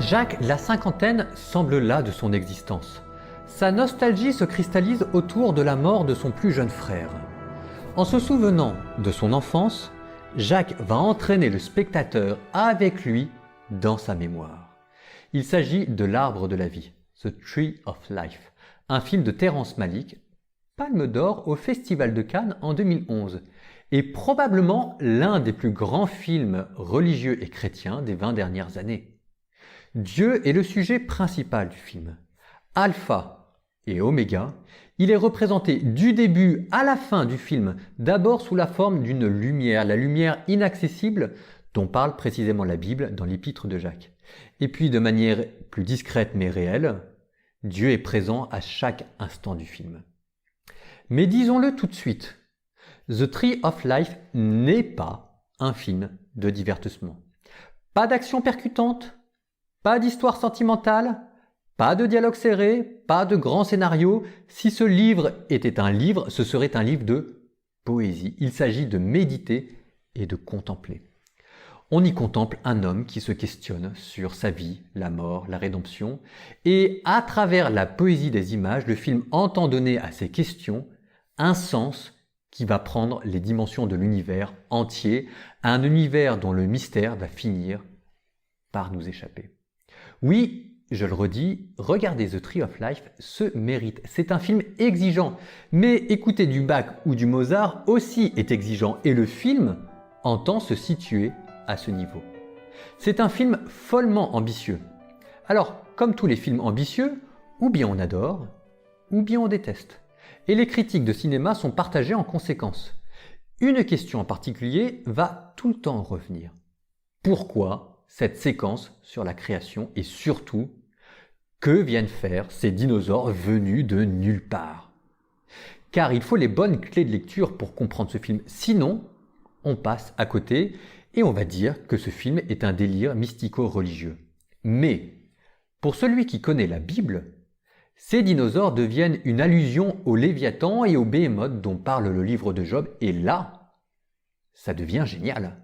Jacques, la cinquantaine, semble las de son existence. Sa nostalgie se cristallise autour de la mort de son plus jeune frère. En se souvenant de son enfance, Jacques va entraîner le spectateur avec lui dans sa mémoire. Il s'agit de L'Arbre de la vie, The Tree of Life, un film de Terrence Malick, Palme d'Or au Festival de Cannes en 2011, et probablement l'un des plus grands films religieux et chrétiens des 20 dernières années. Dieu est le sujet principal du film. Alpha et Oméga, il est représenté du début à la fin du film, d'abord sous la forme d'une lumière, la lumière inaccessible dont parle précisément la Bible dans l'épître de Jacques. Et puis de manière plus discrète mais réelle, Dieu est présent à chaque instant du film. Mais disons-le tout de suite, The Tree of Life n'est pas un film de divertissement. Pas d'action percutante, pas d'histoire sentimentale, pas de dialogue serré, pas de grand scénario. Si ce livre était un livre, ce serait un livre de poésie. Il s'agit de méditer et de contempler. On y contemple un homme qui se questionne sur sa vie, la mort, la rédemption. Et à travers la poésie des images, le film entend donner à ces questions un sens qui va prendre les dimensions de l'univers entier, un univers dont le mystère va finir par nous échapper. Oui, je le redis, regarder The Tree of Life se mérite. C'est un film exigeant, mais écouter du Bach ou du Mozart aussi est exigeant et le film entend se situer à ce niveau. C'est un film follement ambitieux. Alors, comme tous les films ambitieux, ou bien on adore, ou bien on déteste. Et les critiques de cinéma sont partagées en conséquence. Une question en particulier va tout le temps revenir. Pourquoi cette séquence sur la création et surtout, que viennent faire ces dinosaures venus de nulle part? Car il faut les bonnes clés de lecture pour comprendre ce film, sinon on passe à côté et on va dire que ce film est un délire mystico-religieux. Mais pour celui qui connaît la Bible, ces dinosaures deviennent une allusion au Léviathan et au Béhémoth dont parle le livre de Job, et là, ça devient génial.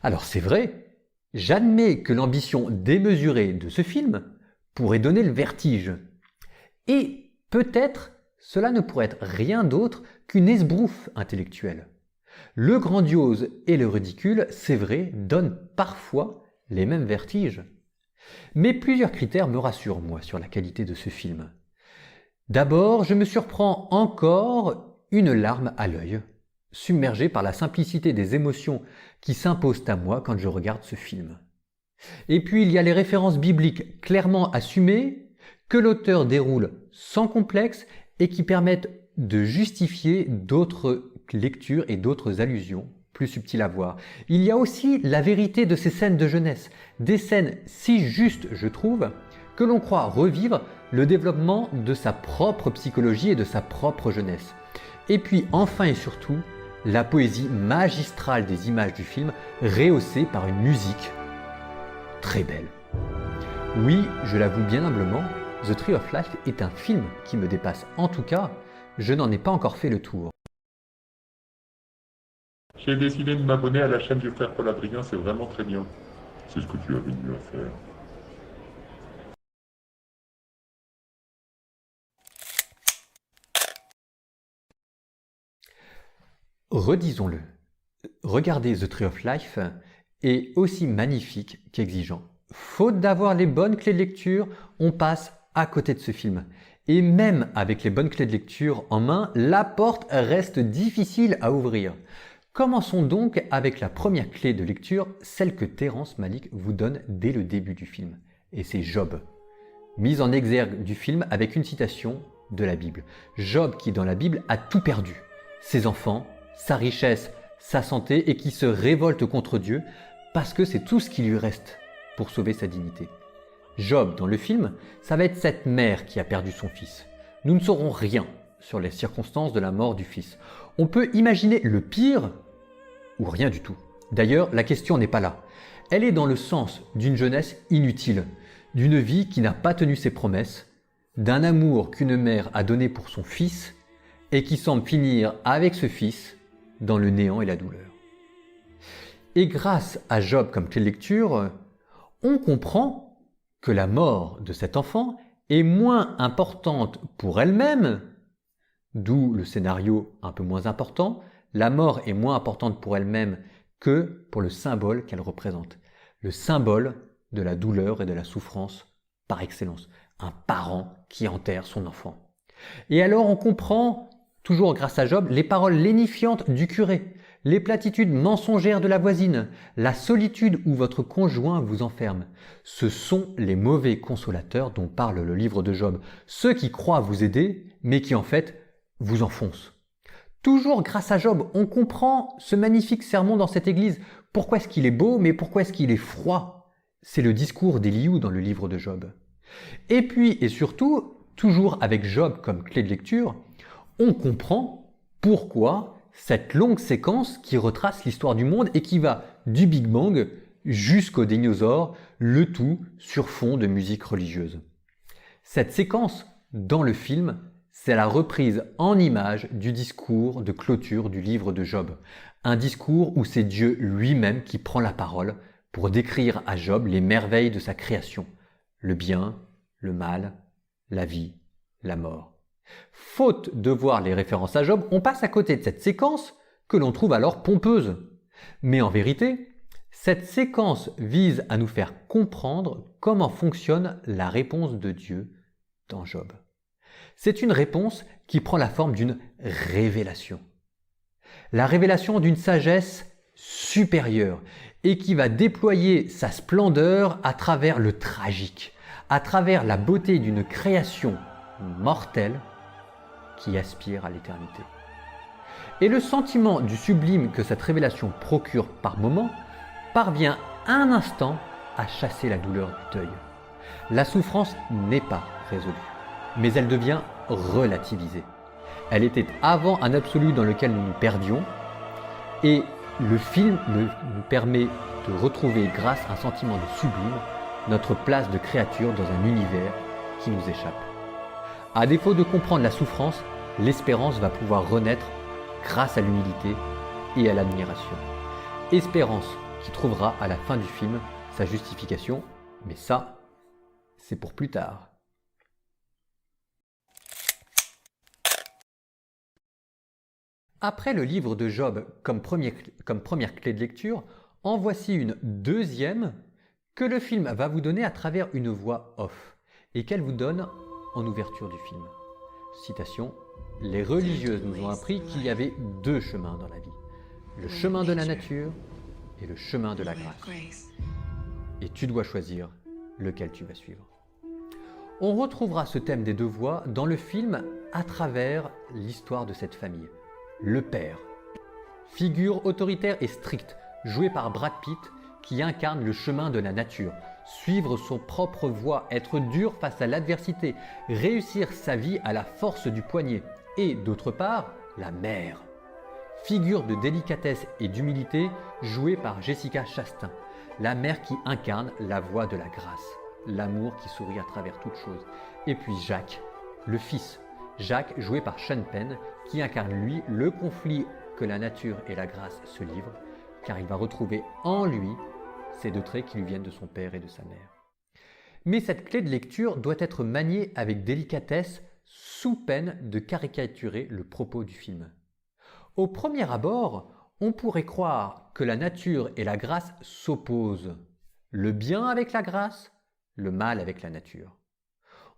Alors c'est vrai, j'admets que l'ambition démesurée de ce film pourrait donner le vertige. Et peut-être cela ne pourrait être rien d'autre qu'une esbrouffe intellectuelle. Le grandiose et le ridicule, c'est vrai, donnent parfois les mêmes vertiges. Mais plusieurs critères me rassurent, moi, sur la qualité de ce film. D'abord, je me surprends encore une larme à l'œil, submergé par la simplicité des émotions qui s'imposent à moi quand je regarde ce film. Et puis il y a les références bibliques clairement assumées, que l'auteur déroule sans complexe et qui permettent de justifier d'autres lectures et d'autres allusions plus subtiles à voir. Il y a aussi la vérité de ces scènes de jeunesse, des scènes si justes, je trouve, que l'on croit revivre le développement de sa propre psychologie et de sa propre jeunesse. Et puis enfin et surtout, la poésie magistrale des images du film, rehaussée par une musique très belle. Oui, je l'avoue bien humblement, The Tree of Life est un film qui me dépasse. En tout cas, je n'en ai pas encore fait le tour. J'ai décidé de m'abonner à la chaîne du frère Paul Adrien, c'est vraiment très bien. C'est ce que tu avais mieux à faire. Redisons-le, regarder The Tree of Life est aussi magnifique qu'exigeant. Faute d'avoir les bonnes clés de lecture, on passe à côté de ce film. Et même avec les bonnes clés de lecture en main, la porte reste difficile à ouvrir. Commençons donc avec la première clé de lecture, celle que Terrence Malick vous donne dès le début du film. Et c'est Job, mise en exergue du film avec une citation de la Bible. Job qui dans la Bible a tout perdu, ses enfants, sa richesse, sa santé et qui se révolte contre Dieu parce que c'est tout ce qui lui reste pour sauver sa dignité. Job dans le film, ça va être cette mère qui a perdu son fils. Nous ne saurons rien sur les circonstances de la mort du fils. On peut imaginer le pire ou rien du tout. D'ailleurs, la question n'est pas là. Elle est dans le sens d'une jeunesse inutile, d'une vie qui n'a pas tenu ses promesses, d'un amour qu'une mère a donné pour son fils et qui semble finir avec ce fils dans le néant et la douleur. Et grâce à Job comme clé de lecture, on comprend que la mort de cet enfant est moins importante pour elle-même, d'où le scénario un peu moins important, la mort est moins importante pour elle-même que pour le symbole qu'elle représente. Le symbole de la douleur et de la souffrance par excellence. Un parent qui enterre son enfant. Et alors on comprend, toujours grâce à Job, les paroles lénifiantes du curé, les platitudes mensongères de la voisine, la solitude où votre conjoint vous enferme. Ce sont les mauvais consolateurs dont parle le livre de Job, ceux qui croient vous aider, mais qui en fait vous enfoncent. Toujours grâce à Job, on comprend ce magnifique sermon dans cette église. Pourquoi est-ce qu'il est beau, mais pourquoi est-ce qu'il est froid? C'est le discours d'Éliou dans le livre de Job. Et puis, et surtout, toujours avec Job comme clé de lecture, on comprend pourquoi cette longue séquence qui retrace l'histoire du monde et qui va du Big Bang jusqu'aux dinosaures, le tout sur fond de musique religieuse. Cette séquence, dans le film, c'est la reprise en images du discours de clôture du livre de Job. Un discours où c'est Dieu lui-même qui prend la parole pour décrire à Job les merveilles de sa création. Le bien, le mal, la vie, la mort. Faute de voir les références à Job, on passe à côté de cette séquence que l'on trouve alors pompeuse. Mais en vérité, cette séquence vise à nous faire comprendre comment fonctionne la réponse de Dieu dans Job. C'est une réponse qui prend la forme d'une révélation. La révélation d'une sagesse supérieure et qui va déployer sa splendeur à travers le tragique, à travers la beauté d'une création mortelle qui aspire à l'éternité. Et le sentiment du sublime que cette révélation procure par moments parvient un instant à chasser la douleur du deuil. La souffrance n'est pas résolue, mais elle devient relativisée. Elle était avant un absolu dans lequel nous nous perdions, et le film nous permet de retrouver, grâce à un sentiment de sublime, notre place de créature dans un univers qui nous échappe. À défaut de comprendre la souffrance, l'espérance va pouvoir renaître grâce à l'humilité et à l'admiration. Espérance qui trouvera à la fin du film sa justification, mais ça, c'est pour plus tard. Après le livre de Job comme première clé de lecture, en voici une deuxième que le film va vous donner à travers une voix off et qu'elle vous donne en ouverture du film. Citation: « Les religieuses nous ont appris qu'il y avait deux chemins dans la vie, le chemin de la nature et le chemin de la grâce. Et tu dois choisir lequel tu vas suivre. » On retrouvera ce thème des deux voies dans le film à travers l'histoire de cette famille. Le père, figure autoritaire et stricte, joué par Brad Pitt, qui incarne le chemin de la nature, suivre son propre voie, être dur face à l'adversité, réussir sa vie à la force du poignet. Et d'autre part, la mère, figure de délicatesse et d'humilité, jouée par Jessica Chastain, la mère qui incarne la voie de la grâce, l'amour qui sourit à travers toute chose. Et puis Jacques, le fils, Jacques, joué par Sean Penn, qui incarne lui le conflit que la nature et la grâce se livrent, car il va retrouver en lui ces deux traits qui lui viennent de son père et de sa mère. Mais cette clé de lecture doit être maniée avec délicatesse, sous peine de caricaturer le propos du film. Au premier abord, on pourrait croire que la nature et la grâce s'opposent, le bien avec la grâce, le mal avec la nature.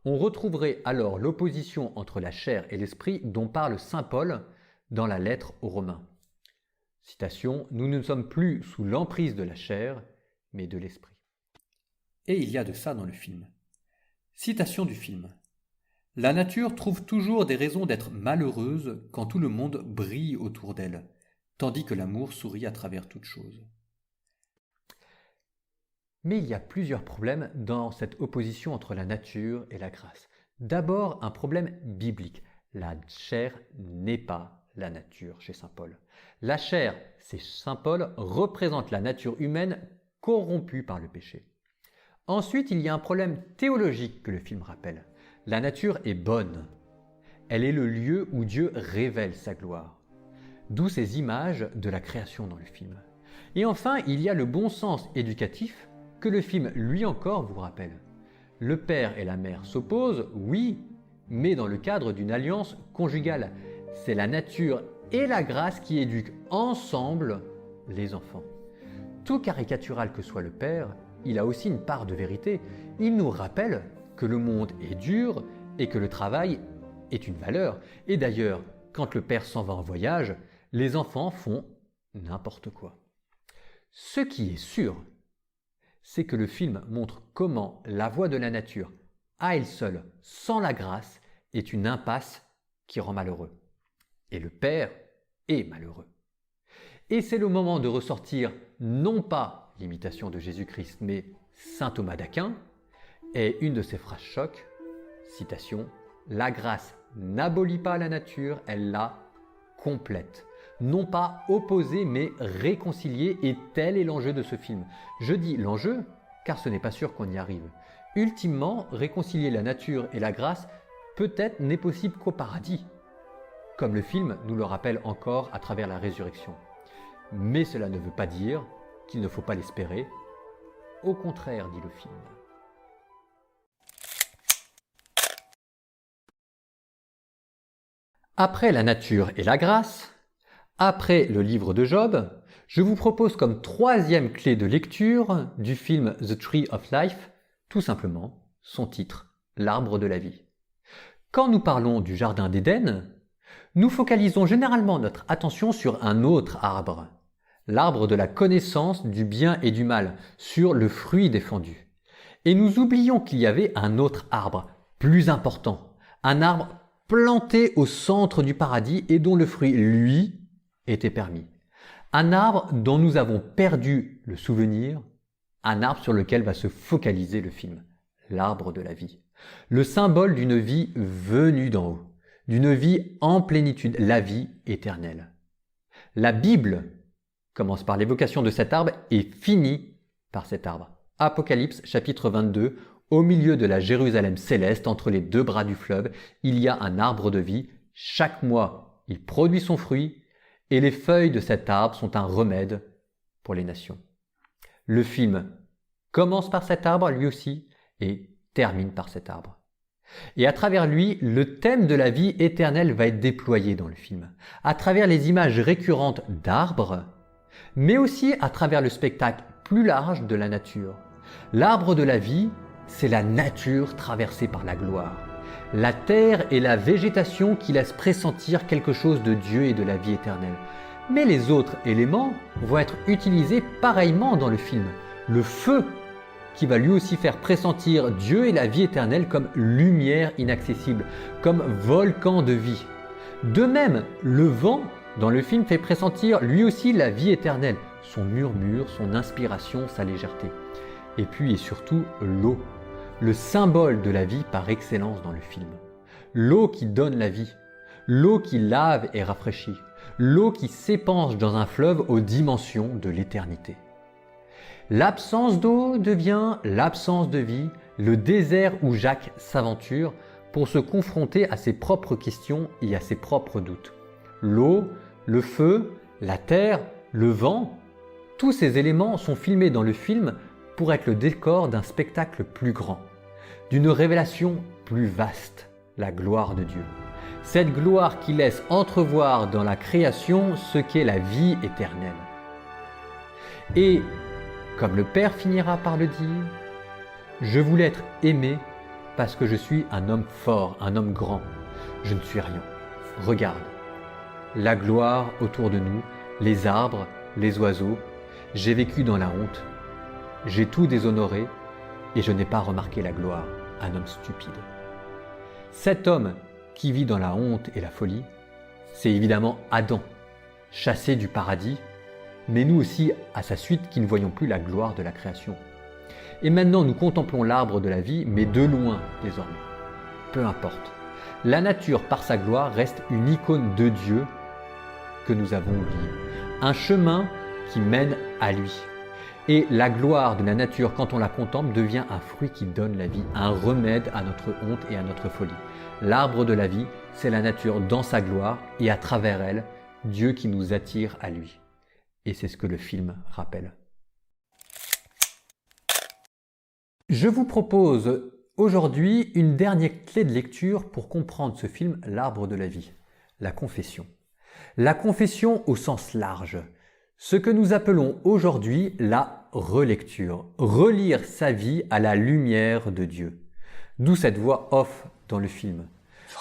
On retrouverait alors l'opposition entre la chair et l'esprit dont parle saint Paul dans la lettre aux Romains. Citation: « Nous ne sommes plus sous l'emprise de la chair, mais de l'esprit. » Et il y a de ça dans le film. Citation du film: « La nature trouve toujours des raisons d'être malheureuse quand tout le monde brille autour d'elle, tandis que l'amour sourit à travers toute chose. » Mais il y a plusieurs problèmes dans cette opposition entre la nature et la grâce. D'abord, un problème biblique. La chair n'est pas la nature chez saint Paul. La chair, c'est saint Paul, représente la nature humaine corrompue par le péché. Ensuite, il y a un problème théologique que le film rappelle. La nature est bonne. Elle est le lieu où Dieu révèle sa gloire. D'où ces images de la création dans le film. Et enfin, il y a le bon sens éducatif que le film, lui encore, vous rappelle. Le père et la mère s'opposent, oui, mais dans le cadre d'une alliance conjugale. C'est la nature et la grâce qui éduquent ensemble les enfants. Tout caricatural que soit le père, il a aussi une part de vérité. Il nous rappelle que le monde est dur et que le travail est une valeur. Et d'ailleurs, quand le père s'en va en voyage, les enfants font n'importe quoi. Ce qui est sûr, c'est que le film montre comment la voie de la nature, à elle seule, sans la grâce, est une impasse qui rend malheureux. Et le père est malheureux. Et c'est le moment de ressortir non pas l'imitation de Jésus-Christ, mais saint Thomas d'Aquin, et une de ses phrases choc, citation, « La grâce n'abolit pas la nature, elle la complète. » Non pas opposée, mais réconciliée, et tel est l'enjeu de ce film. Je dis l'enjeu, car ce n'est pas sûr qu'on y arrive. Ultimement, réconcilier la nature et la grâce peut-être n'est possible qu'au paradis, comme le film nous le rappelle encore à travers la résurrection. Mais cela ne veut pas dire qu'il ne faut pas l'espérer. Au contraire, dit le film. Après la nature et la grâce, après le livre de Job, je vous propose comme troisième clé de lecture du film The Tree of Life, tout simplement son titre, L'arbre de la vie. Quand nous parlons du jardin d'Éden, nous focalisons généralement notre attention sur un autre arbre, l'arbre de la connaissance du bien et du mal, sur le fruit défendu. Et nous oublions qu'il y avait un autre arbre, plus important, un arbre planté au centre du paradis et dont le fruit, lui, était permis. Un arbre dont nous avons perdu le souvenir, un arbre sur lequel va se focaliser le film, l'arbre de la vie. Le symbole d'une vie venue d'en haut, d'une vie en plénitude, la vie éternelle. La Bible commence par l'évocation de cet arbre et finit par cet arbre. Apocalypse chapitre 22, au milieu de la Jérusalem céleste, entre les deux bras du fleuve, il y a un arbre de vie. Chaque mois, il produit son fruit et les feuilles de cet arbre sont un remède pour les nations. Le film commence par cet arbre lui aussi et termine par cet arbre. Et à travers lui, le thème de la vie éternelle va être déployé dans le film, à travers les images récurrentes d'arbres, mais aussi à travers le spectacle plus large de la nature. L'arbre de la vie, c'est la nature traversée par la gloire. La terre et la végétation qui laissent pressentir quelque chose de Dieu et de la vie éternelle. Mais les autres éléments vont être utilisés pareillement dans le film. Le feu, qui va lui aussi faire pressentir Dieu et la vie éternelle comme lumière inaccessible, comme volcan de vie. De même, le vent, dans le film, fait pressentir lui aussi la vie éternelle, son murmure, son inspiration, sa légèreté. Et puis et surtout, l'eau, le symbole de la vie par excellence dans le film. L'eau qui donne la vie, l'eau qui lave et rafraîchit, l'eau qui s'épanche dans un fleuve aux dimensions de l'éternité. L'absence d'eau devient l'absence de vie, le désert où Jacques s'aventure pour se confronter à ses propres questions et à ses propres doutes. L'eau, le feu, la terre, le vent, tous ces éléments sont filmés dans le film pour être le décor d'un spectacle plus grand, d'une révélation plus vaste, la gloire de Dieu. Cette gloire qui laisse entrevoir dans la création ce qu'est la vie éternelle. Et, comme le Père finira par le dire, « Je voulais être aimé parce que je suis un homme fort, un homme grand. Je ne suis rien. Regarde, la gloire autour de nous, les arbres, les oiseaux. J'ai vécu dans la honte. J'ai tout déshonoré et je n'ai pas remarqué la gloire, un homme stupide. » Cet homme qui vit dans la honte et la folie, c'est évidemment Adam, chassé du paradis, mais nous aussi à sa suite qui ne voyons plus la gloire de la création. Et maintenant nous contemplons l'arbre de la vie, mais de loin désormais. Peu importe. La nature par sa gloire reste une icône de Dieu que nous avons oubliée. Un chemin qui mène à lui. Et la gloire de la nature, quand on la contemple, devient un fruit qui donne la vie, un remède à notre honte et à notre folie. L'arbre de la vie, c'est la nature dans sa gloire et à travers elle, Dieu qui nous attire à lui. Et c'est ce que le film rappelle. Je vous propose Aujourd'hui, une dernière clé de lecture pour comprendre ce film L'Arbre de la vie, la confession. La confession au sens large, ce que nous appelons aujourd'hui la relecture, relire sa vie à la lumière de Dieu. D'où cette voix off dans le film.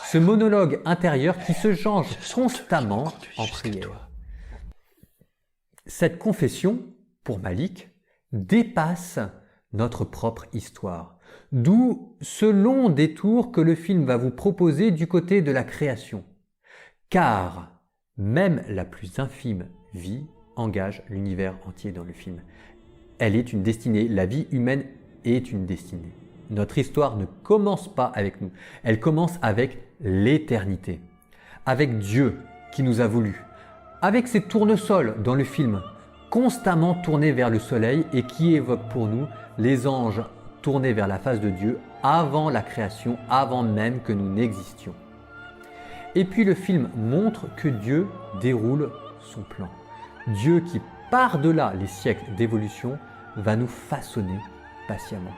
Ce monologue intérieur qui se change constamment en prière. Cette confession, pour Malik, dépasse notre propre histoire. D'où ce long détour que le film va vous proposer du côté de la création. Car même la plus infime vie engage l'univers entier dans le film. Elle est une destinée, la vie humaine est une destinée. Notre histoire ne commence pas avec nous, elle commence avec l'éternité, avec Dieu qui nous a voulu, avec ces tournesols dans le film, constamment tournés vers le soleil et qui évoquent pour nous les anges tournés vers la face de Dieu avant la création, avant même que nous n'existions. Et puis le film montre que Dieu déroule son plan. Dieu qui, par-delà les siècles d'évolution, va nous façonner patiemment.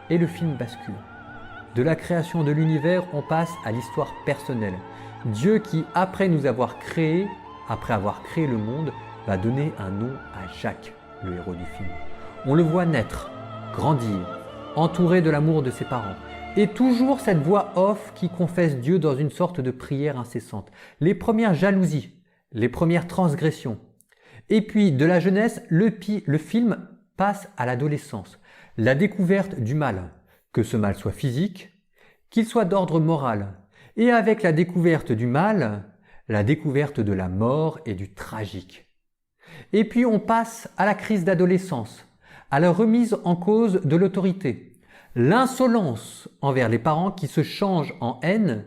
Et le film bascule. De la création de l'univers, on passe à l'histoire personnelle. Dieu qui, après nous avoir créés, après avoir créé le monde, va donner un nom à Jacques, le héros du film. On le voit naître, grandir, entouré de l'amour de ses parents. Et toujours cette voix off qui confesse Dieu dans une sorte de prière incessante. Les premières jalousies, les premières transgressions. Et puis de la jeunesse, le film passe à l'adolescence. La découverte du mal, que ce mal soit physique, qu'il soit d'ordre moral. Et avec la découverte du mal, la découverte de la mort et du tragique. Et puis on passe à la crise d'adolescence, à la remise en cause de l'autorité, l'insolence envers les parents qui se changent en haine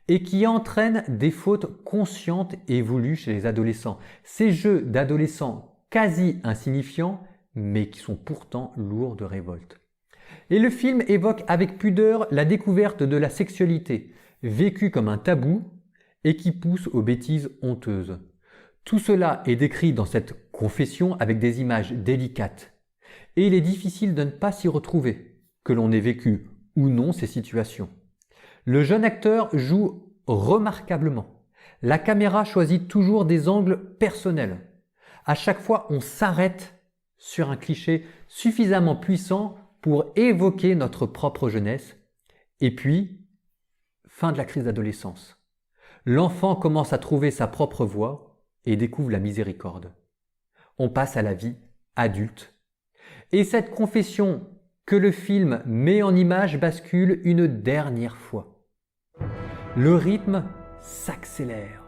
et qui entraînent des fautes conscientes et voulues chez les adolescents. Ces jeux d'adolescents quasi insignifiants, mais qui sont pourtant lourds de révolte. Et le film évoque avec pudeur la découverte de la sexualité, vécue comme un tabou et qui pousse aux bêtises honteuses. Tout cela est décrit dans cette confession avec des images délicates. Et il est difficile de ne pas s'y retrouver, que l'on ait vécu ou non ces situations. Le jeune acteur joue remarquablement. La caméra choisit toujours des angles personnels. À chaque fois, on s'arrête sur un cliché suffisamment puissant pour évoquer notre propre jeunesse. Et puis, fin de la crise d'adolescence. L'enfant commence à trouver sa propre voie et découvre la miséricorde. On passe à la vie adulte. Et cette confession que le film met en image bascule une dernière fois. Le rythme s'accélère.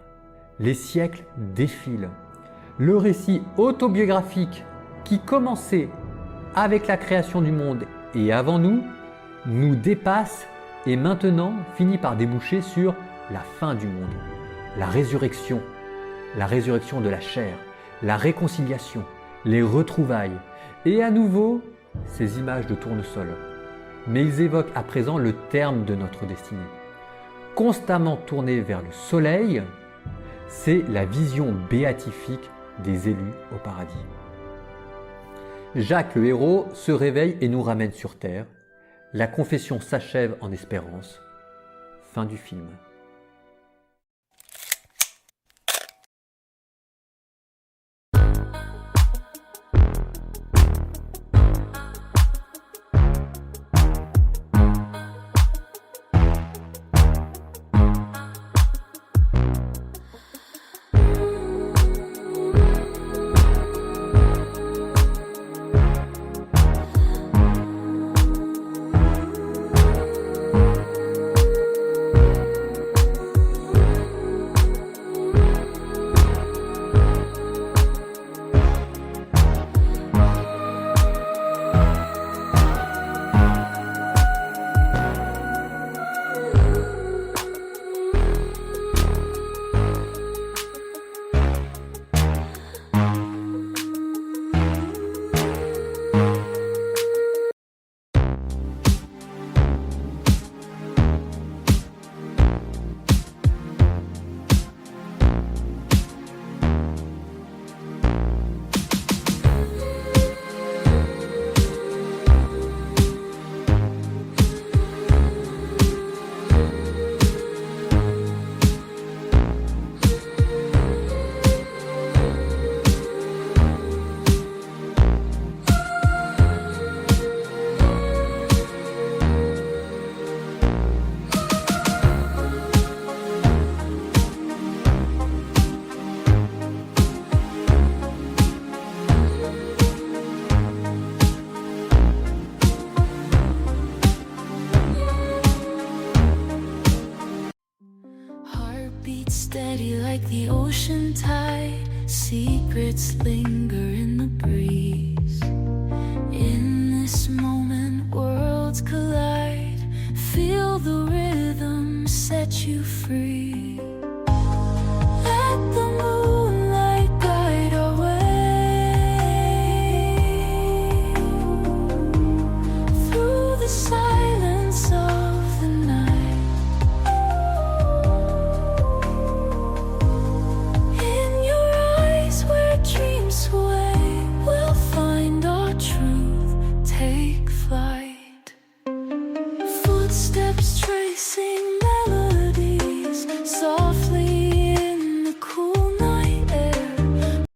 Les siècles défilent. Le récit autobiographique qui commençait avec la création du monde et avant nous, nous dépasse et maintenant finit par déboucher sur la fin du monde, la résurrection de la chair, la réconciliation, les retrouvailles et à nouveau ces images de tournesol. Mais ils évoquent à présent le terme de notre destinée. Constamment tournés vers le soleil, c'est la vision béatifique des élus au paradis. Jacques le héros se réveille et nous ramène sur terre. La confession s'achève en espérance. Fin du film. ocean tide, secrets linger in the breeze. In this moment, worlds collide. Feel the rhythm set you free. Let the moonlight guide our way through the silence of the night. In your eyes where dreams sway, we'll find our truth, take flight. Footsteps tracing